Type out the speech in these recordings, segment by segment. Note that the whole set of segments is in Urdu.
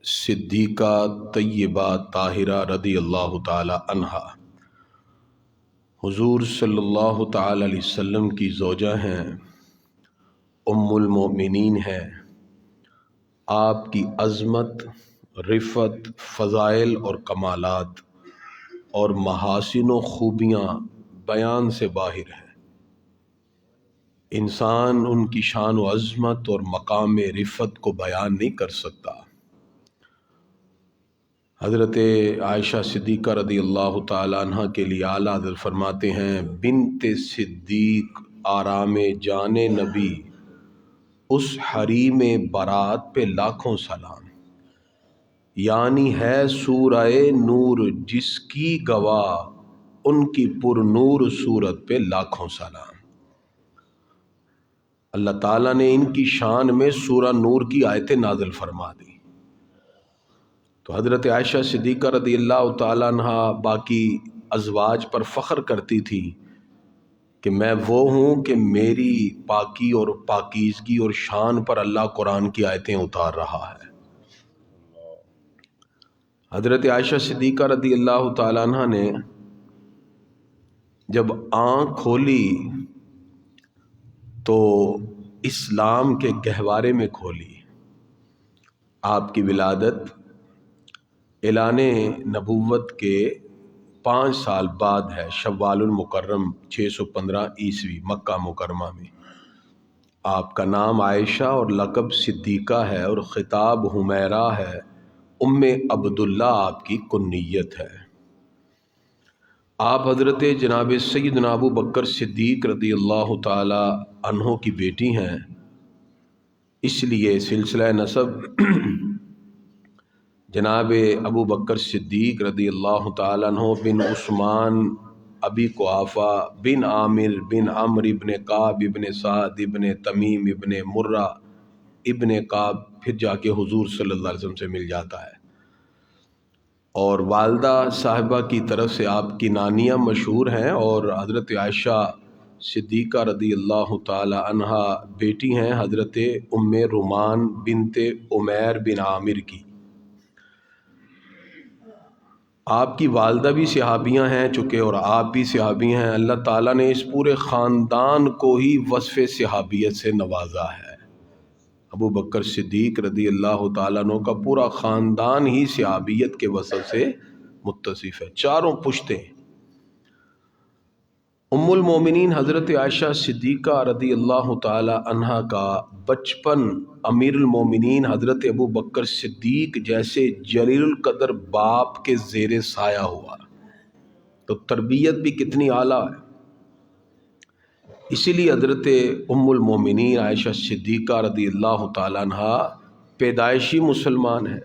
صدیقہ طیبہ طاہرہ رضی اللہ تعالی عنہا حضور صلی اللہ تعالی علیہ وسلم کی زوجہ ہیں، ام المؤمنین ہیں۔ آپ کی عظمت، رفعت، فضائل اور کمالات اور محاسن و خوبیاں بیان سے باہر ہیں۔ انسان ان کی شان و عظمت اور مقام رفعت کو بیان نہیں کر سکتا۔ حضرت عائشہ صدیقہ رضی اللہ تعالی عنہ کے لیے اعلیٰ حضرت فرماتے ہیں، بنت صدیق آرام جان نبی، اس حریم برات پہ لاکھوں سلام، یعنی ہے سورہ نور جس کی گواہ، ان کی پر نور صورت پہ لاکھوں سلام۔ اللہ تعالیٰ نے ان کی شان میں سورہ نور کی آیتیں نازل فرما دی۔ تو حضرت عائشہ صدیقہ رضی اللہ تعالیٰ عنہ باقی ازواج پر فخر کرتی تھی کہ میں وہ ہوں کہ میری پاکی اور پاکیزگی اور شان پر اللہ قرآن کی آیتیں اتار رہا ہے۔ حضرت عائشہ صدیقہ رضی اللہ تعالیٰ عنہ نے جب آنکھ کھولی تو اسلام کے گہوارے میں کھولی۔ آپ کی ولادت اعلان نبوت کے 5 سال بعد ہے، شوال المکرم 615 عیسوی مکہ مکرمہ میں۔ آپ کا نام عائشہ اور لقب صدیقہ ہے اور خطاب حمیرہ ہے، ام عبداللہ آپ کی کنیت ہے۔ آپ حضرت جناب سیدنا ابو بکر صدیق رضی اللہ تعالی عنہ کی بیٹی ہیں، اس لیے سلسلہ نسب جناب ابو بکر صدیق رضی اللہ تعالیٰ عنہ بن عثمان ابی قحافہ بن عامر بن عمرو ابن کعب ابن سعد ابن تمیم ابن مرہ ابن کعب پھر جا کے حضور صلی اللہ علیہ وسلم سے مل جاتا ہے۔ اور والدہ صاحبہ کی طرف سے آپ کی نانیاں مشہور ہیں، اور حضرت عائشہ صدیقہ رضی اللہ تعالی عنہا بیٹی ہیں حضرت ام رومان بنت عمیر بن عامر کی۔ آپ کی والدہ بھی صحابیاں ہیں چونکہ، اور آپ بھی صحابی ہیں۔ اللہ تعالیٰ نے اس پورے خاندان کو ہی وصف صحابیت سے نوازا ہے۔ ابو بکر صدیق رضی اللہ تعالیٰ عنہ کا پورا خاندان ہی صحابیت کے وصف سے متصف ہے، چاروں پشتیں۔ ام المومنین حضرت عائشہ صدیقہ رضی اللہ تعالی عنہ کا بچپن امیر المومنین حضرت ابو بکر صدیق جیسے جلیل القدر باپ کے زیر سایہ ہوا، تو تربیت بھی کتنی اعلیٰ ہے۔ اسی لیے حضرت ام المومنین عائشہ صدیقہ رضی اللہ تعالی عنہ پیدائشی مسلمان ہیں،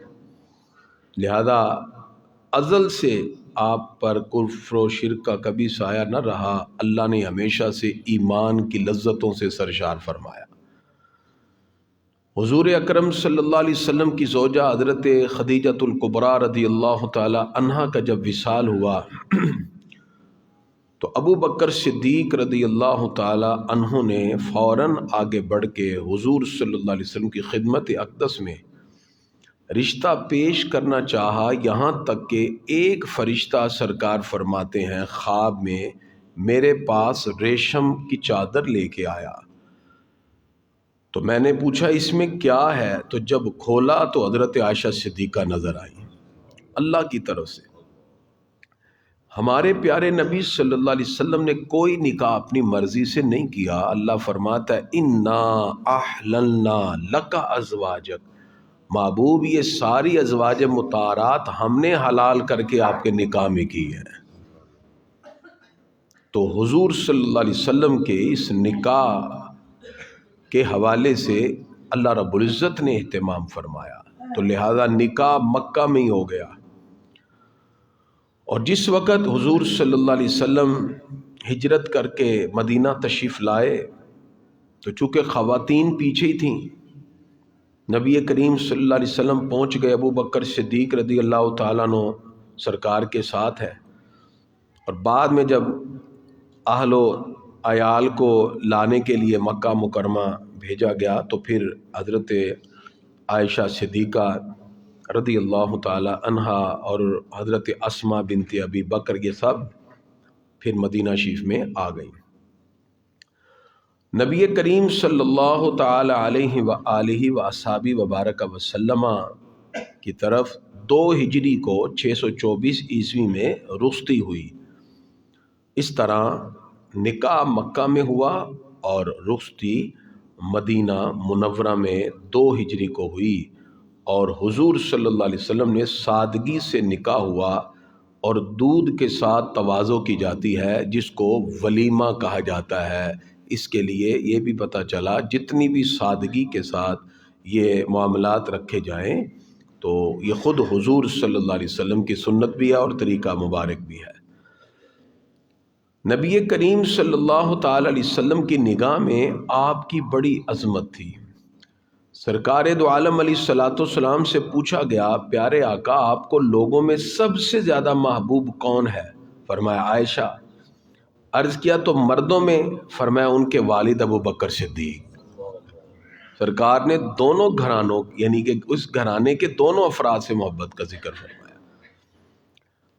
لہذا ازل سے آپ پر کفر و شرک کا کبھی سایہ نہ رہا۔ اللہ نے ہمیشہ سے ایمان کی لذتوں سے سرشار فرمایا۔ حضور اکرم صلی اللہ علیہ وسلم کی زوجہ حضرت خدیجۃ الکبریٰ رضی اللہ تعالی عنہا کا جب وصال ہوا تو ابو بکر صدیق رضی اللہ تعالی عنہ نے فوراً آگے بڑھ کے حضور صلی اللہ علیہ وسلم کی خدمت اقدس میں رشتہ پیش کرنا چاہا، یہاں تک کہ ایک فرشتہ سرکار فرماتے ہیں خواب میں میرے پاس ریشم کی چادر لے کے آیا، تو میں نے پوچھا اس میں کیا ہے، تو جب کھولا تو حضرت عائشہ صدیقہ نظر آئی اللہ کی طرف سے۔ ہمارے پیارے نبی صلی اللہ علیہ وسلم نے کوئی نکاح اپنی مرضی سے نہیں کیا۔ اللہ فرماتا ہے انا احللنا لک ازواجک، محبوب یہ ساری ازواج مطہرات ہم نے حلال کر کے آپ کے نکاح میں کی ہیں۔ تو حضور صلی اللہ علیہ وسلم کے اس نکاح کے حوالے سے اللہ رب العزت نے اہتمام فرمایا، تو لہذا نکاح مکہ میں ہی ہو گیا۔ اور جس وقت حضور صلی اللہ علیہ وسلم ہجرت کر کے مدینہ تشریف لائے تو چونکہ خواتین پیچھے ہی تھیں، نبی کریم صلی اللہ علیہ وسلم پہنچ گئے، ابو بکر صدیق رضی اللہ تعالیٰ عنہ سرکار کے ساتھ ہے، اور بعد میں جب اہل و عیال کو لانے کے لیے مکہ مکرمہ بھیجا گیا تو پھر حضرت عائشہ صدیقہ رضی اللہ تعالی عنہا اور حضرت اسما بنت ابی بکر یہ سب پھر مدینہ شریف میں آ گئیں۔ نبی کریم صلی اللہ تعالی علیہ وآلہ وصحبہ وبارک وسلم کی طرف 2 ہجری کو 624 عیسوی میں رخصتی ہوئی۔ اس طرح نکاح مکہ میں ہوا اور رخصتی مدینہ منورہ میں 2 ہجری کو ہوئی، اور حضور صلی اللہ علیہ وسلم نے سادگی سے نکاح ہوا، اور دودھ کے ساتھ تواضع کی جاتی ہے جس کو ولیمہ کہا جاتا ہے۔ اس کے لیے یہ بھی پتہ چلا جتنی بھی سادگی کے ساتھ یہ معاملات رکھے جائیں تو یہ خود حضور صلی اللہ علیہ وسلم کی سنت بھی ہے اور طریقہ مبارک بھی ہے۔ نبی کریم صلی اللہ تعالی علیہ وسلم کی نگاہ میں آپ کی بڑی عظمت تھی۔ سرکار دو عالم علیہ الصلوۃ والسلام سے پوچھا گیا، پیارے آقا آپ کو لوگوں میں سب سے زیادہ محبوب کون ہے؟ فرمایا عائشہ۔ عرض کیا تو مردوں میں؟ فرمایا ان کے والد ابو بکر صدیق۔ سرکار نے دونوں گھرانوں یعنی کہ اس گھرانے کے دونوں افراد سے محبت کا ذکر فرمایا۔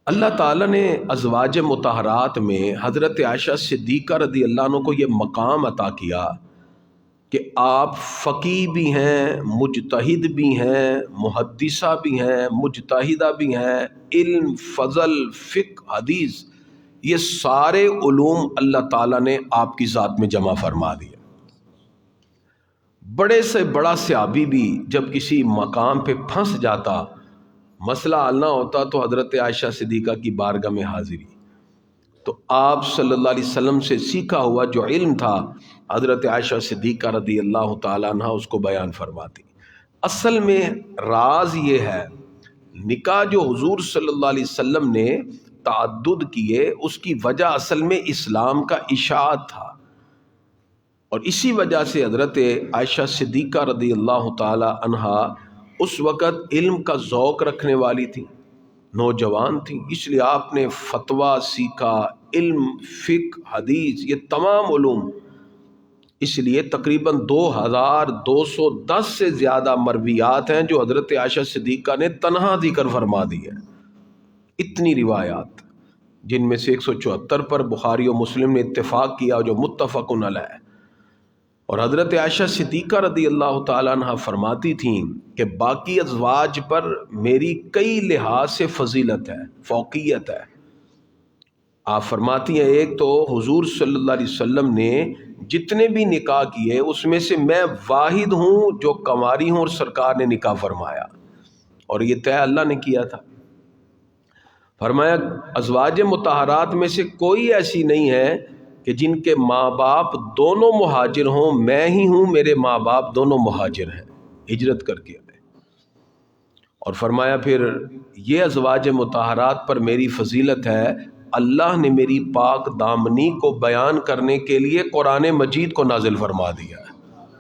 اللہ تعالیٰ نے ازواج مطہرات میں حضرت عائشہ صدیقہ رضی اللہ عنہ کو یہ مقام عطا کیا کہ آپ فقیہ بھی ہیں، مجتہد بھی ہیں، محدثہ بھی ہیں، مجتہدہ بھی ہیں، علم، فضل، فقہ، حدیث، یہ سارے علوم اللہ تعالیٰ نے آپ کی ذات میں جمع فرما دیے۔ بڑے سے بڑا صحابی بھی جب کسی مقام پہ پھنس جاتا، مسئلہ حل نہ ہوتا تو حضرت عائشہ صدیقہ کی بارگاہ میں حاضری، تو آپ صلی اللہ علیہ وسلم سے سیکھا ہوا جو علم تھا حضرت عائشہ صدیقہ رضی اللہ تعالیٰ عنہ اس کو بیان فرماتی۔ اصل میں راز یہ ہے، نکاح جو حضور صلی اللہ علیہ وسلم نے تعدد کیے اس کی وجہ اصل میں اسلام کا اشاعت تھا، اور اسی وجہ سے حضرت عائشہ صدیقہ رضی اللہ تعالی عنہا اس وقت علم کا ذوق رکھنے والی تھی، نوجوان تھی، اس لیے آپ نے فتویٰ سیکھا، علم، فقہ، حدیث، یہ تمام علوم۔ اس لیے تقریباً 2210 سے زیادہ مرویات ہیں جو حضرت عائشہ صدیقہ نے تنہا ذکر فرما دی ہے۔ اتنی روایات جن میں سے 174 پر بخاری و مسلم نے اتفاق کیا جو متفق علیہ، اور حضرت عائشہ صدیقہ رضی اللہ تعالیٰ عنہ فرماتی تھیں کہ باقی ازواج پر میری کئی لحاظ سے فضیلت ہے، فوقیت ہے۔ آپ فرماتی ہیں ایک تو حضور صلی اللہ علیہ وسلم نے جتنے بھی نکاح کیے اس میں سے میں واحد ہوں جو کنواری ہوں اور سرکار نے نکاح فرمایا، اور یہ طے اللہ نے کیا تھا۔ فرمایا ازواج مطہرات میں سے کوئی ایسی نہیں ہے کہ جن کے ماں باپ دونوں مہاجر ہوں، میں ہی ہوں میرے ماں باپ دونوں مہاجر ہیں، ہجرت کر کے آئے۔ اور فرمایا پھر یہ ازواج مطہرات پر میری فضیلت ہے، اللہ نے میری پاک دامنی کو بیان کرنے کے لیے قرآن مجید کو نازل فرما دیا ہے۔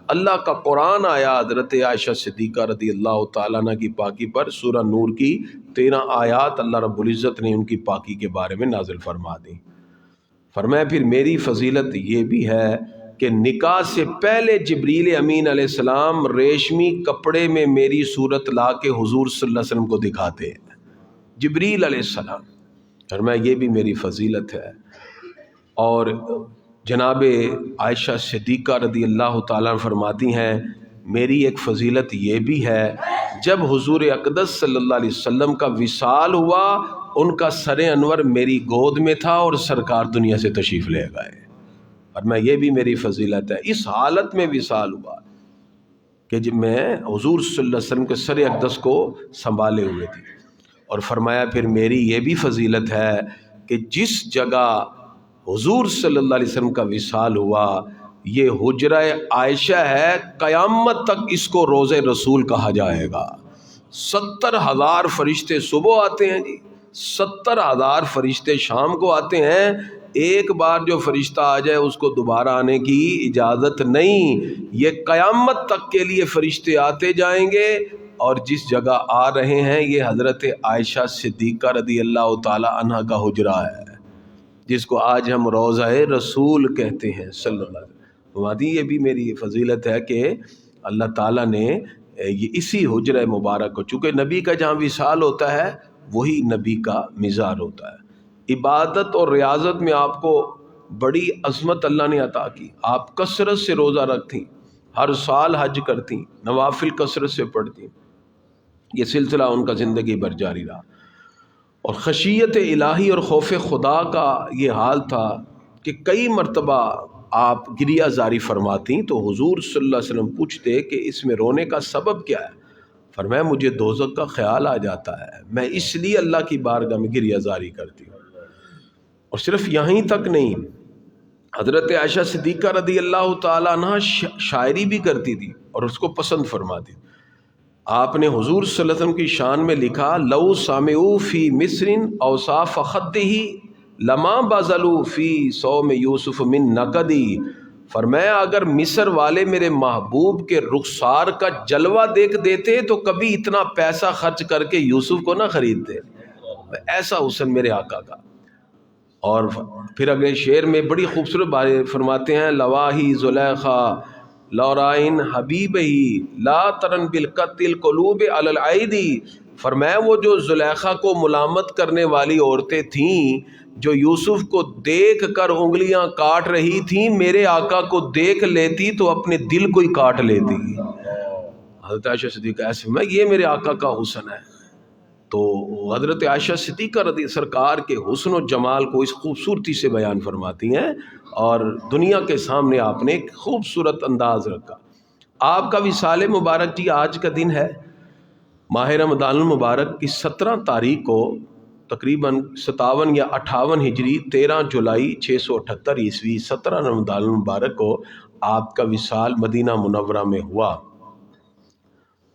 اللہ کا قرآن آیا حضرت عائشہ صدیقہ رضی اللہ تعالیٰ عنہ کی پاکی پر، سورہ نور کی 13 آیات اللہ رب العزت نے ان کی پاکی کے بارے میں نازل فرما دی۔ فرمایا پھر میری فضیلت یہ بھی ہے کہ نکاح سے پہلے جبریل امین علیہ السلام ریشمی کپڑے میں میری صورت لا کے حضور صلی اللہ علیہ وسلم کو دکھاتے ہیں، جبریل علیہ السلام۔ فرمایا یہ بھی میری فضیلت ہے۔ اور جناب عائشہ صدیقہ رضی اللہ تعالیٰ فرماتی ہیں میری ایک فضیلت یہ بھی ہے، جب حضور اقدس صلی اللہ علیہ وسلم کا وصال ہوا ان کا سر انور میری گود میں تھا اور سرکار دنیا سے تشریف لے گئے، اور میں یہ بھی میری فضیلت ہے۔ اس حالت میں وصال ہوا کہ جب میں حضور صلی اللہ علیہ وسلم کے سر اقدس کو سنبھالے ہوئے تھی۔ اور فرمایا پھر میری یہ بھی فضیلت ہے کہ جس جگہ حضور صلی اللہ علیہ وسلم کا وصال ہوا یہ حجرہ عائشہ ہے، قیامت تک اس کو روضہ رسول کہا جائے گا۔ 70,000 فرشتے صبح آتے ہیں جی، 70,000 فرشتے شام کو آتے ہیں، ایک بار جو فرشتہ آ جائے اس کو دوبارہ آنے کی اجازت نہیں، یہ قیامت تک کے لیے فرشتے آتے جائیں گے۔ اور جس جگہ آ رہے ہیں یہ حضرت عائشہ صدیقہ رضی اللہ تعالی عنہ کا حجرہ ہے، جس کو آج ہم روضہ رسول کہتے ہیں صلی اللہ علیہ وسلم۔ یہ بھی میری فضیلت ہے کہ اللہ تعالیٰ نے یہ اسی حجرہ مبارک کو، چونکہ نبی کا جہاں وصال ہوتا ہے وہی نبی کا مزار ہوتا ہے۔ عبادت اور ریاضت میں آپ کو بڑی عظمت اللہ نے عطا کی، آپ کثرت سے روزہ رکھتیں، ہر سال حج کرتیں، نوافل کثرت سے پڑھتیں، یہ سلسلہ ان کا زندگی بھر جاری رہا۔ اور خشیت الہی اور خوف خدا کا یہ حال تھا کہ کئی مرتبہ آپ گریہ زاری فرماتی تو حضور صلی اللہ علیہ وسلم پوچھتے کہ اس میں رونے کا سبب کیا ہے؟ فرمایا مجھے دوزخ کا خیال آ جاتا ہے، میں اس لیے اللہ کی بارگاہ میں گریہ زاری کرتی ہوں۔ اور صرف یہیں تک نہیں، حضرت عائشہ صدیقہ رضی اللہ تعالیٰ عنہ شاعری بھی کرتی تھی اور اس کو پسند فرماتی تھی۔ آپ نے حضور صلی اللہ علیہ وسلم کی شان میں لکھا لو سامعوا فی مصر اوصاف خدہ لما بذلوا فی صوم یوسف من نقدی، فرمایا اگر مصر والے میرے محبوب کے رخسار کا جلوہ دیکھ دیتے تو کبھی اتنا پیسہ خرچ کر کے یوسف کو نہ خریدتے، ایسا حسن میرے آقا کا۔ اور پھر اگلے شعر میں بڑی خوبصورت باتیں فرماتے ہیں، لواہی زلیخا لورائن حبیب ہی لا ترن بالقتل قلوب علی العیدی، فرمایا وہ جو زلیخا کو ملامت کرنے والی عورتیں تھیں جو یوسف کو دیکھ کر انگلیاں کاٹ رہی تھیں، میرے آقا کو دیکھ لیتی تو اپنے دل کو ہی کاٹ لیتی۔ حضرت عائشہ صدیقہ ایسے میں یہ میرے آقا کا حسن ہے۔ تو حضرت عائشہ صدیقہ رضی سرکار کے حسن و جمال کو اس خوبصورتی سے بیان فرماتی ہیں، اور دنیا کے سامنے آپ نے ایک خوبصورت انداز رکھا۔ آپ کا وصال مبارک جی آج کا دن ہے، ماہ رمضان المبارک کی 17 تاریخ کو، تقریباً 57 یا 58 ہجری 13 جولائی 678 عیسوی 17 رمضان المبارک کو آپ کا وصال مدینہ منورہ میں ہوا۔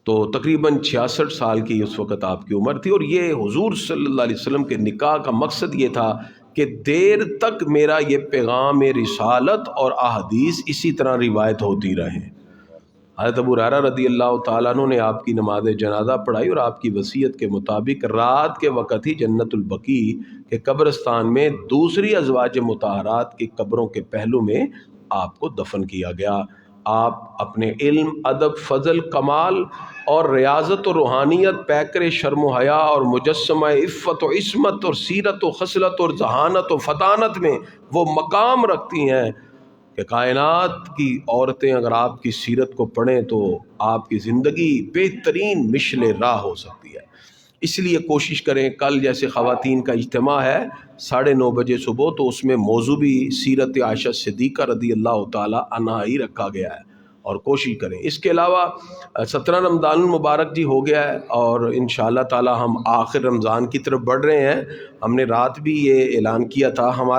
تو تقریباً 66 سال کی اس وقت آپ کی عمر تھی، اور یہ حضور صلی اللہ علیہ وسلم کے نکاح کا مقصد یہ تھا کہ دیر تک میرا یہ پیغام رسالت اور احادیث اسی طرح روایت ہوتی رہیں۔ حضرت ابو ہریرہ رضی اللہ تعالیٰ عنہ نے آپ کی نماز جنازہ پڑھائی، اور آپ کی وصیت کے مطابق رات کے وقت ہی جنت البقیع کے قبرستان میں دوسری ازواج مطہرات کی قبروں کے پہلو میں آپ کو دفن کیا گیا۔ آپ اپنے علم، ادب، فضل، کمال اور ریاضت و روحانیت، پیکر شرم و حیا اور مجسمہ عفت و عصمت اور سیرت و خصلت اور ذہانت و فطانت میں وہ مقام رکھتی ہیں کہ کائنات کی عورتیں اگر آپ کی سیرت کو پڑھیں تو آپ کی زندگی بہترین مشل راہ ہو سکتی ہے۔ اس لیے کوشش کریں، کل جیسے خواتین کا اجتماع ہے 9:30 بجے صبح، تو اس میں موضوع بھی سیرت عائشہ صدیقہ رضی اللہ تعالی عنہا ہی رکھا گیا ہے، اور کوشش کریں۔ اس کے علاوہ 17 رمضان المبارک جی ہو گیا ہے، اور انشاءاللہ تعالی ہم آخر رمضان کی طرف بڑھ رہے ہیں۔ ہم نے رات بھی یہ اعلان کیا تھا، ہمارا